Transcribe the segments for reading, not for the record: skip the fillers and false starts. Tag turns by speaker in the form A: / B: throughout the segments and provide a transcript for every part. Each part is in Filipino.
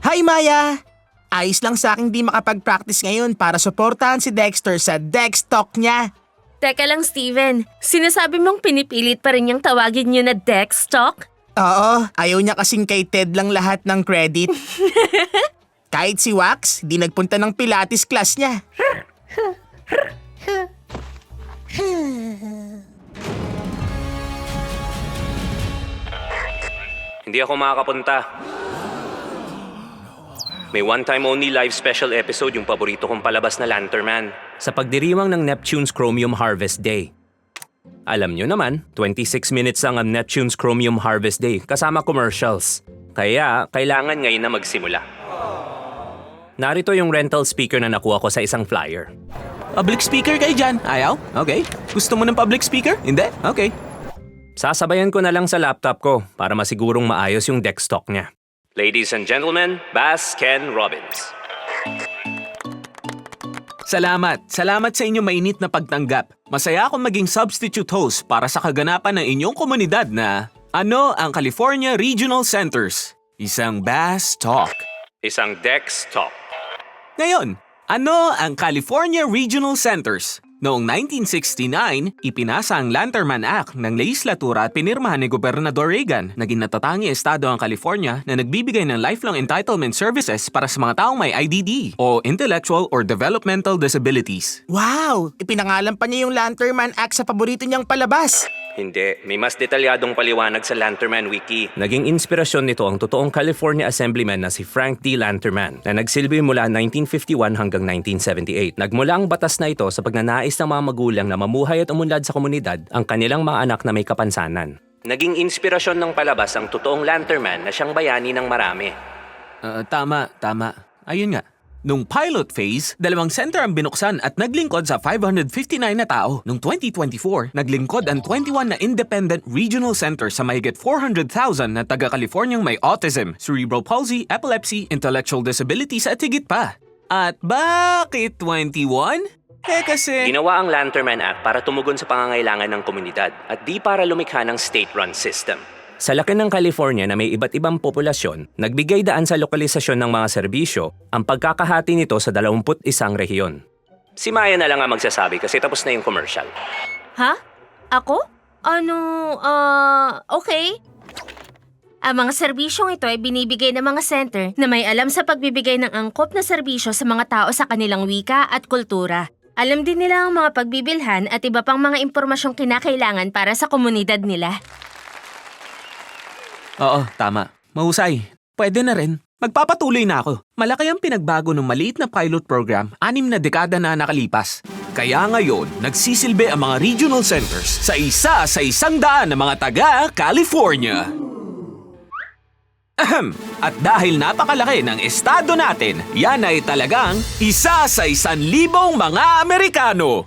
A: Hi Maya! Ayos lang sa aking di makapag-practice ngayon para suportahan si Dexter sa Dex Talk niya.
B: Teka lang, Steven. Sinasabi mong pinipilit pa rin niyang tawagin niyo na Dex Talk?
A: Oo, ayaw niya kasing kay Ted lang lahat ng credit. Kahit si Wax, di nagpunta ng Pilates class niya.
C: Hindi ako makakapunta. May one-time only live special episode yung paborito kong palabas na Lanterman sa pagdiriwang ng Neptune's Chromium Harvest Day. Alam nyo naman, 26 minutes lang ang Neptune's Chromium Harvest Day kasama commercials. Kaya kailangan ngayon na magsimula. Narito yung rental speaker na nakuha ko sa isang flyer.
D: Public speaker kayo dyan? Ayaw? Okay. Gusto mo ng public speaker? Hindi? Okay.
C: Sasabayan ko na lang sa laptop ko para masigurong maayos yung desk talk niya. Ladies and gentlemen, Bass Ken Robbins.
D: Salamat. Salamat sa inyong mainit na pagtanggap. Masaya akong maging substitute host para sa kaganapan ng inyong komunidad na ano ang California Regional Centers? Isang Bass Talk.
C: Isang desk talk.
D: Ngayon, ano ang California Regional Centers? Noong 1969, ipinasa ang Lanterman Act ng lehislatura at pinirmahan ni Gobernador Reagan. Naging natatangi estado ang California na nagbibigay ng lifelong entitlement services para sa mga taong may IDD o Intellectual or Developmental Disabilities.
A: Wow! Ipinangalan pa niya yung Lanterman Act sa paborito niyang palabas.
C: Hindi, may mas detalyadong paliwanag sa Lanterman Wiki. Naging inspirasyon nito ang totoong California Assemblyman na si Frank D. Lanterman na nagsilbi mula 1951 hanggang 1978. Nagmula ang batas na ito sa pagnanais ng mga magulang na mamuhay at umunlad sa komunidad ang kanilang mga anak na may kapansanan. Naging inspirasyon ng palabas ang totoong Lanterman na siyang bayani ng marami.
D: Tama. Ayun nga. Nung pilot phase, 2 center ang binuksan at naglingkod sa 559 na tao. Nung 2024, naglingkod ang 21 na independent regional center sa mahigit 400,000 na taga-Californiang may autism, cerebral palsy, epilepsy, intellectual disabilities at higit pa. At bakit 21? Kasi...
C: Ginawa ang Lanterman Act para tumugon sa pangangailangan ng komunidad at di para lumikha ng state-run system. Sa laki ng California na may iba't ibang populasyon, nagbigay daan sa lokalisasyon ng mga serbisyo ang pagkakahati nito sa 21 rehiyon. Si Maya na lang ang magsasabi kasi tapos na yung commercial.
B: Ha? Ako? Okay. Ang mga serbisyong ito ay binibigay ng mga center na may alam sa pagbibigay ng angkop na serbisyo sa mga tao sa kanilang wika at kultura. Alam din nila ang mga pagbibilhan at iba pang mga impormasyong kinakailangan para sa komunidad nila.
D: Oo, tama. Mahusay. Pwede na rin. Magpapatuloy na ako. Malaki ang pinagbago ng maliit na pilot program 6 na dekada na nakalipas. Kaya ngayon, nagsisilbi ang mga regional centers sa 100 na mga taga-California. At dahil napakalaki ng estado natin, yan ay talagang 1 sa 1,000 mga Amerikano.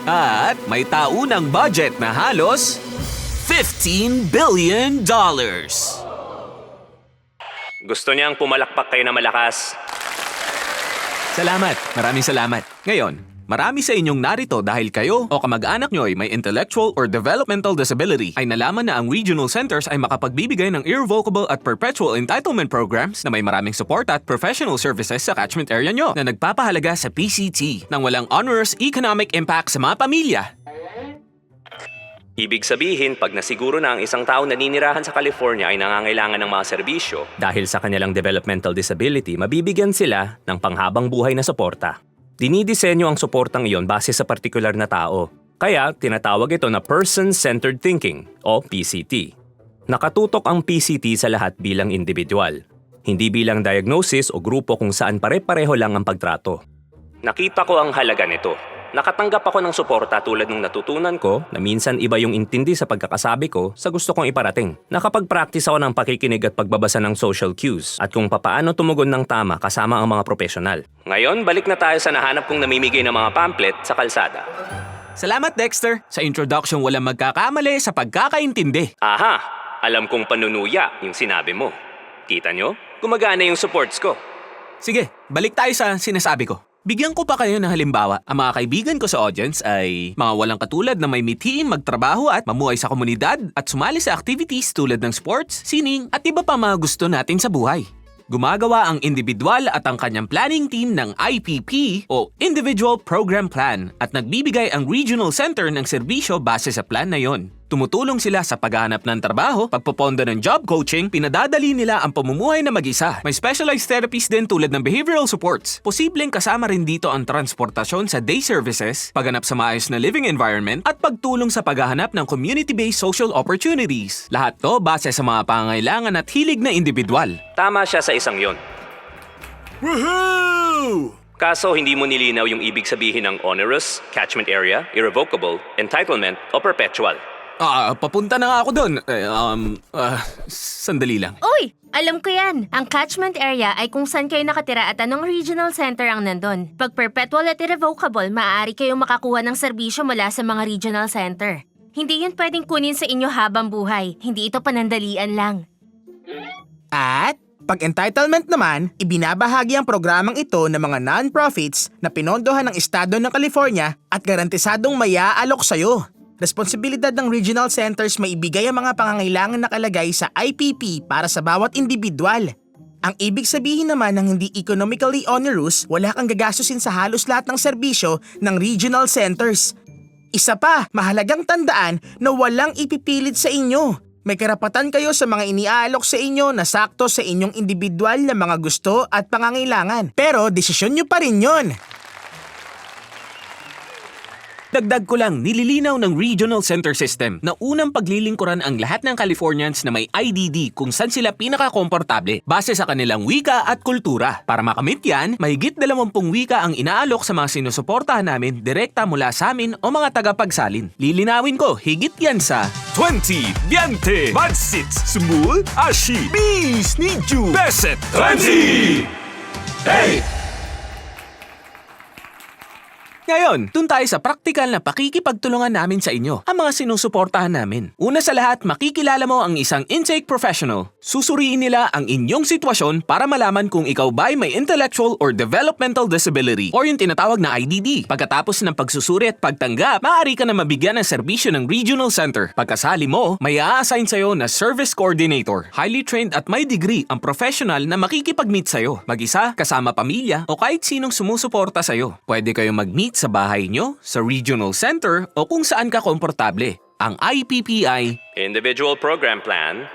D: At may taunang budget na halos $15 billion.
C: Gusto niyang pumalakpak kayo na malakas.
D: Salamat. Maraming salamat. Ngayon, marami sa inyong narito dahil kayo o kamag-anak nyo ay may intellectual or developmental disability ay nalaman na ang regional centers ay makapagbibigay ng irrevocable at perpetual entitlement programs na may maraming support at professional services sa catchment area nyo na nagpapahalaga sa PCT nang walang onerous economic impact sa mga pamilya.
C: Ibig sabihin, pag nasiguro na ang isang tao na naninirahan sa California ay nangangailangan ng mga serbisyo dahil sa kanilang developmental disability, mabibigyan sila ng panghabang buhay na suporta. Dinidisenyo ang suportang iyon base sa partikular na tao. Kaya, tinatawag ito na Person-Centered Thinking o PCT. Nakatutok ang PCT sa lahat bilang individual, hindi bilang diagnosis o grupo kung saan pare-pareho lang ang pagtrato. Nakita ko ang halaga nito. Nakatanggap ako ng suporta tulad ng natutunan ko na minsan iba yung intindi sa pagkakasabi ko sa gusto kong iparating. Nakapag-practice ako ng pakikinig at pagbabasa ng social cues at kung papaano tumugon ng tama kasama ang mga profesional. Ngayon, balik na tayo sa nahanap kong namimigay ng mga pamphlet sa kalsada.
D: Salamat, Dexter. Sa introduction, walang magkakamali sa pagkakaintindi.
C: Aha! Alam kong panunuya yung sinabi mo. Kita nyo? Gumagana yung supports ko.
D: Sige, balik tayo sa sinasabi ko. Bigyan ko pa kayo ng halimbawa. Ang mga kaibigan ko sa audience ay mga walang katulad na may mithiin magtrabaho at mamuhay sa komunidad at sumali sa activities tulad ng sports, sining at iba pa mga gusto natin sa buhay. Gumagawa ang individual at ang kanyang planning team ng IPP o Individual Program Plan at nagbibigay ang Regional Center ng serbisyo base sa plan na yon. Tumutulong sila sa paghahanap ng trabaho, pagpopondo ng job coaching, pinadadali nila ang pamumuhay na mag-isa. May specialized therapies din tulad ng behavioral supports. Posibleng kasama rin dito ang transportasyon sa day services, paghanap sa maayos na living environment, at pagtulong sa paghahanap ng community-based social opportunities. Lahat to base sa mga pangangailangan at hilig na individual.
C: Tama siya sa isang yon.
A: Woohoo!
C: Kaso hindi mo nilinaw yung ibig sabihin ng onerous, catchment area, irrevocable, entitlement, o perpetual.
D: Papunta na nga ako doon. Sandali lang.
B: Uy! Alam ko yan. Ang catchment area ay kung saan kayo nakatira at anong regional center ang nandun. Pag perpetual at irrevocable, maaari kayong makakuha ng serbisyo mula sa mga regional center. Hindi yun pwedeng kunin sa inyo habang buhay. Hindi ito panandalian lang.
A: At pag entitlement naman, ibinabahagi ang programang ito ng mga non-profits na pinondohan ng Estado ng California at garantisadong mayaalok sa'yo. Responsibilidad ng regional centers maibigay ang mga pangangailangan nakalagay sa IPP para sa bawat individual. Ang ibig sabihin naman ng hindi economically onerous, wala kang gagastusin sa halos lahat ng serbisyo ng regional centers. Isa pa, mahalagang tandaan na walang ipipilit sa inyo. May karapatan kayo sa mga iniaalok sa inyo na sakto sa inyong individual na mga gusto at pangangailangan. Pero desisyon nyo pa rin yun.
D: Dagdag ko lang, nililinaw ng Regional Center System na unang paglilingkuran ang lahat ng Californians na may IDD kung saan sila pinaka-komportable base sa kanilang wika at kultura. Para makamit yan, mahigit 20 wika ang inaalok sa mga sinusuportahan namin direkta mula sa amin o mga tagapagsalin. Lilinawin ko, higit yan sa
E: 20, 20, Mansit, Smul, Ashi, Bis, Niju, Beset, 20! Hey!
D: Ngayon, dun tayo sa praktikal na pakikipagtulungan namin sa inyo, ang mga sinusuportahan namin. Una sa lahat, makikilala mo ang isang intake professional. Susuriin nila ang inyong sitwasyon para malaman kung ikaw ba ay may intellectual or developmental disability or yung tinatawag na IDD. Pagkatapos ng pagsusuri at pagtanggap, maaari ka na mabigyan ng serbisyo ng Regional Center. Pagkasali mo, may a-assign sa'yo na Service Coordinator. Highly trained at may degree ang professional na makikipag-meet sa'yo. Mag-isa, kasama pamilya, o kahit sinong sumusuporta sa'yo. Pwede kayong mag-meet sa bahay nyo, sa regional center, o kung saan ka komportable. Ang IPP ay...
C: Individual Program Plan.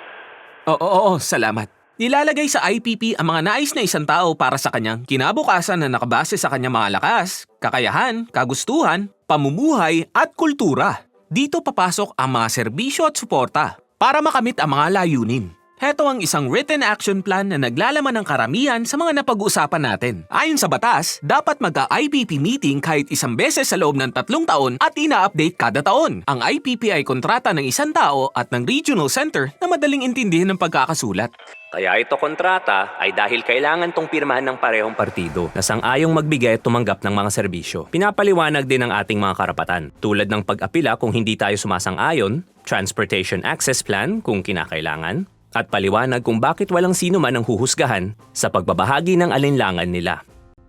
D: Oo, salamat. Nilalagay sa IPP ang mga nais na isang tao para sa kanyang kinabukasan na nakabase sa kanyang mga lakas, kakayahan, kagustuhan, pamumuhay, at kultura. Dito papasok ang mga serbisyo at suporta para makamit ang mga layunin. Heto ang isang written action plan na naglalaman ng karamihan sa mga napag-uusapan natin. Ayon sa batas, dapat magka-IPP meeting kahit isang beses sa loob ng 3 taon at ina-update kada taon. Ang IPP ay kontrata ng isang tao at ng regional center na madaling intindihin ng pagkakasulat.
C: Kaya ito kontrata ay dahil kailangan tong pirmahan ng parehong partido na sang-ayong magbigay at tumanggap ng mga serbisyo. Pinapaliwanag din ang ating mga karapatan, tulad ng pag-apila kung hindi tayo sumasang-ayon, transportation access plan kung kinakailangan, at paliwanag kung bakit walang sino man ang huhusgahan sa pagbabahagi ng alinlangan nila.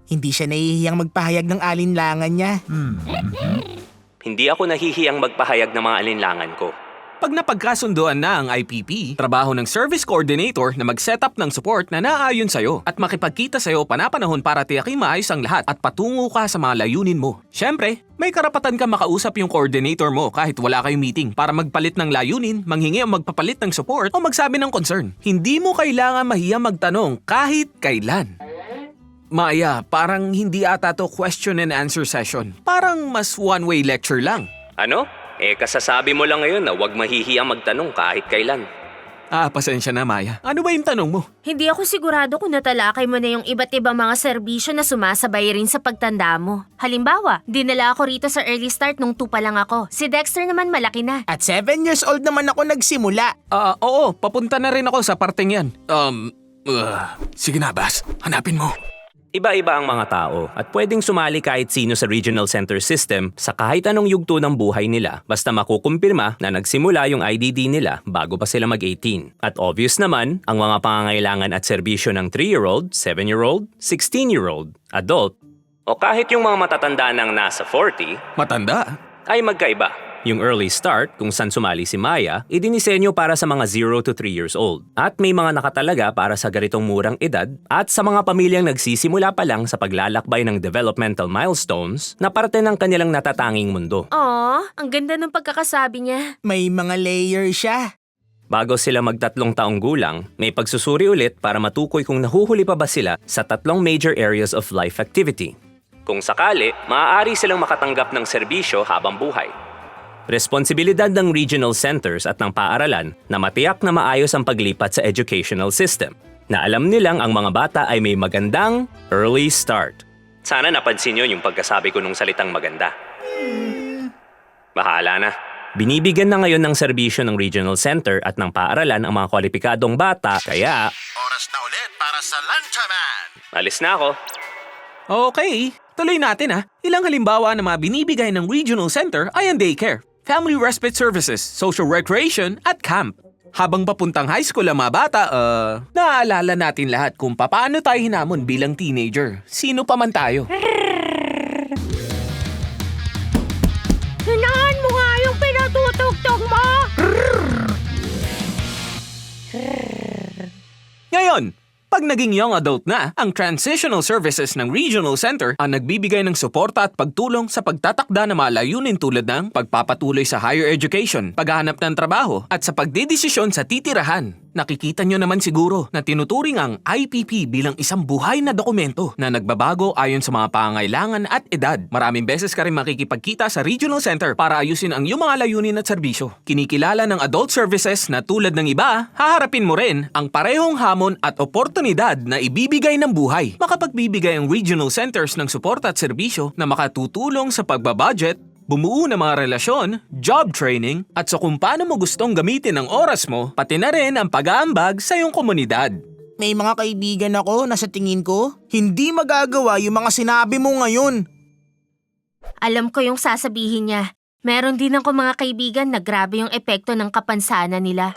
A: Hindi siya nahihiyang magpahayag ng alinlangan niya.
C: Hindi ako nahihiyang magpahayag ng mga alinlangan ko.
D: Pag napagkasunduan na ang IPP, trabaho ng service coordinator na mag-set up ng support na naaayon sa'yo at makipagkita sa'yo panapanahon para tiyaking maayos ang lahat at patungo ka sa mga layunin mo. Siyempre, may karapatan ka makausap yung coordinator mo kahit wala kayong meeting para magpalit ng layunin, manghingi o magpapalit ng support o magsabi ng concern. Hindi mo kailangan mahiyang magtanong kahit kailan. Maya, parang hindi ata to question and answer session. Parang mas one-way lecture lang.
C: Ano? Kasasabi mo lang ngayon na huwag mahihiyang magtanong kahit kailan.
D: Pasensya na, Maya. Ano ba yung tanong mo?
B: Hindi ako sigurado kung natalakay mo na yung iba't ibang mga serbisyo na sumasabay rin sa pagtanda mo. Halimbawa, dinala ako rito sa early start nung 2 pa lang ako. Si Dexter naman malaki na.
A: At 7 years old naman ako nagsimula.
D: Oo, papunta na rin ako sa parteng yan. Sige na, Bas. Hanapin mo.
C: Iba-iba ang mga tao at pwedeng sumali kahit sino sa regional center system sa kahit anong yugto ng buhay nila basta makukumpirma na nagsimula yung IDD nila bago pa sila mag-18. At obvious naman ang mga pangangailangan at serbisyo ng 3-year-old, 7-year-old, 16-year-old, adult, O kahit yung mga matatanda ng nasa 40,
D: Matanda.
C: ay magkaiba. Yung early start, kung saan sumali si Maya, idinisenyo para sa mga 0 to 3 years old. At may mga nakatalaga para sa ganitong murang edad at sa mga pamilyang nagsisimula pa lang sa paglalakbay ng developmental milestones na parte ng kanilang natatanging mundo.
B: Aw, ang ganda ng pagkakasabi niya.
A: May mga layer siya.
C: Bago sila mag-3 taong gulang, may pagsusuri ulit para matukoy kung nahuhuli pa ba sila sa 3 major areas of life activity. Kung sakali, maaari silang makatanggap ng serbisyo habang buhay. Responsibilidad ng regional centers at ng paaralan na matiyak na maayos ang paglipat sa educational system, na alam nilang ang mga bata ay may magandang early start. Sana napansin nyo yung pagkasabi ko nung salitang maganda. Bahala na. Binibigyan na ngayon ng serbisyo ng regional center at ng paaralan ang mga kwalipikadong bata, kaya
A: Oras na ulit para sa Lunchaman!
C: alis na ako.
D: Okay, tuloy natin Ilang halimbawa na mga binibigay ng Regional Center ay ang daycare, family respite services, social recreation at camp. Habang papuntang high school ang mga bata, naaalala natin lahat kung paano tayo hinamon bilang teenager. Sino pa man tayo.
B: Hinaan mo nga yung pinatutugtog mo!
D: Ngayon, pag naging young adult na, ang Transitional Services ng Regional Center ang nagbibigay ng suporta at pagtulong sa pagtatakda ng mga layunin tulad ng pagpapatuloy sa higher education, paghahanap ng trabaho, at sa pagdedesisyon sa titirahan. Nakikita nyo naman siguro na tinuturing ang IPP bilang isang buhay na dokumento na nagbabago ayon sa mga pangangailangan at edad. Maraming beses ka rin makikipagkita sa Regional Center para ayusin ang iyong mga layunin at serbisyo. Kinikilala ng adult services na tulad ng iba, haharapin mo rin ang parehong hamon at oportunidad na ibibigay ng buhay. Makapagbibigay ang Regional Centers ng suporta at serbisyo na makatutulong sa pagbabudget, bumuo ng mga relasyon, job training, at sa kung paano mo gustong gamitin ang oras mo, pati na rin ang pag-aambag sa iyong komunidad.
A: May mga kaibigan ako na sa tingin ko, hindi magagawa yung mga sinabi mo ngayon.
B: Alam ko yung sasabihin niya. Meron din ako mga kaibigan na grabe yung epekto ng kapansanan nila.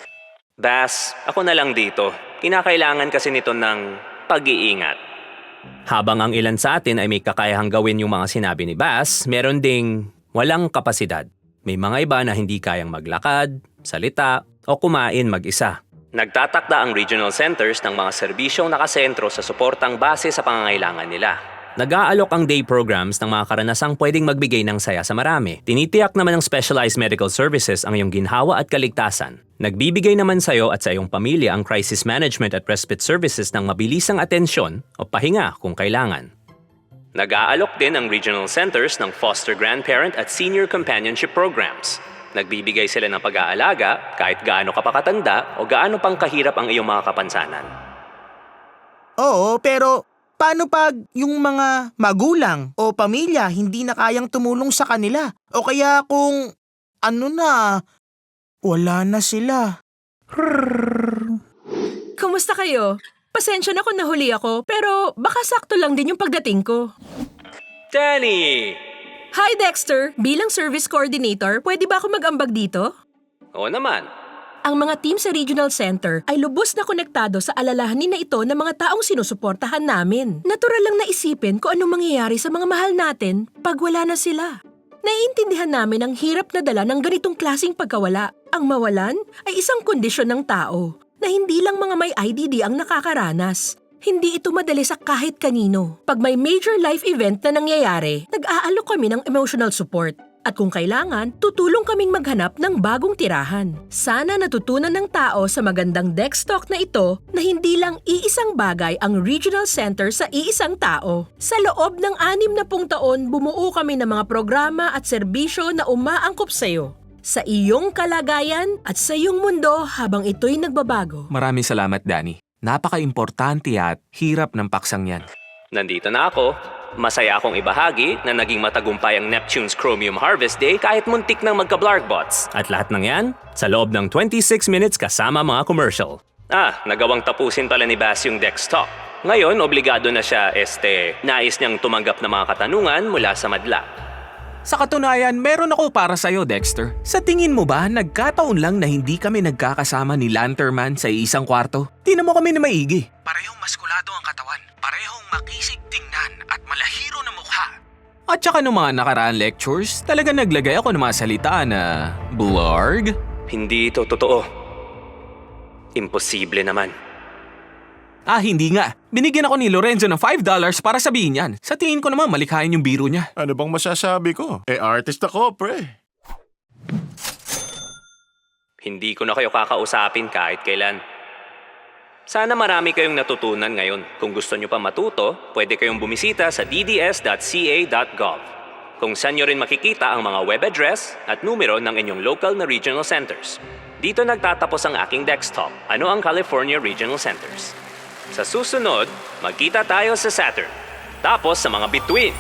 C: Bas, ako na lang dito. Kinakailangan kasi nito ng pag-iingat. Habang ang ilan sa atin ay may kakayahang gawin yung mga sinabi ni Bas, meron ding walang kapasidad. May mga iba na hindi kayang maglakad, salita, o kumain mag-isa. Nagtatakda ang regional centers ng mga serbisyong nakasentro sa suportang base sa pangangailangan nila. Nag-aalok ang day programs ng mga karanasang pwedeng magbigay ng saya sa marami. Tinitiyak naman ng specialized medical services ang iyong ginhawa at kaligtasan. Nagbibigay naman sa iyo at sa iyong pamilya ang crisis management at respite services ng mabilisang atensyon o pahinga kung kailangan. Nag-aalok din ang regional centers ng foster grandparent at senior companionship programs. Nagbibigay sila ng pag-aalaga kahit gaano ka pa katanda o gaano pang kahirap ang iyong mga kapansanan.
A: Oo, pero paano pag yung mga magulang o pamilya hindi na kayang tumulong sa kanila? O kaya kung wala na sila.
F: Kumusta kayo? Pasensya na kung nahuli ako, pero baka sakto lang din yung pagdating ko.
C: Danny!
F: Hi Dexter! Bilang service coordinator, pwede ba ako mag-ambag dito?
C: Oo naman.
F: Ang mga team sa Regional Center ay lubos na konektado sa alalahanin na ito ng mga taong sinusuportahan namin. Natural lang na isipin kung anong mangyayari sa mga mahal natin pag wala na sila. Naiintindihan namin ang hirap na dala ng ganitong klaseng pagkawala. Ang mawalan ay isang kondisyon ng tao na hindi lang mga may IDD ang nakakaranas. Hindi ito madali sa kahit kanino. Pag may major life event na nangyayari, nag-aalok kami ng emotional support. At kung kailangan, tutulong kaming maghanap ng bagong tirahan. Sana natutunan ng tao sa magandang desk talk na ito na hindi lang iisang bagay ang regional center sa iisang tao. Sa loob ng 60 taon, bumuo kami ng mga programa at serbisyo na umaangkop sa iyo. Sa iyong kalagayan at sa iyong mundo habang ito'y nagbabago.
D: Maraming salamat, Danny. Napaka-importante at hirap ng paksang yan.
C: Nandito na ako. Masaya akong ibahagi na naging matagumpay ang Neptune's Chromium Harvest Day kahit muntik nang magka-Blarkbots. At lahat ng yan, sa loob ng 26 minutes kasama mga commercial. Nagawang tapusin pala ni Bass yung desktop. Ngayon, obligado na siya, nais niyang tumanggap ng mga katanungan mula sa madla.
D: Sa katunayan, meron ako para sa'yo, Dexter. Sa tingin mo ba, nagkataon lang na hindi kami nagkakasama ni Lanternman sa isang kwarto? Tingnan mo kami na maigi. Parehong maskulado ang katawan, parehong makisig tingnan at malahiro na mukha. At saka nung mga nakaraan lectures, talaga naglagay ako ng mga salita na blarg.
C: Hindi ito totoo. Imposible naman.
D: Hindi nga. Binigyan ako ni Lorenzo ng $5 para sabihin yan. Sa tingin ko naman malikhain yung biro niya.
E: Ano bang masasabi ko? Artist ako, pre.
C: Hindi ko na kayo kakausapin kahit kailan. Sana marami kayong natutunan ngayon. Kung gusto nyo pa matuto, pwede kayong bumisita sa dds.ca.gov, kung saan nyo rin makikita ang mga web address at numero ng inyong local na regional centers. Dito nagtatapos ang aking desktop. Ano ang California Regional Centers? Sa susunod, magkita tayo sa Saturn. Tapos sa mga bituin.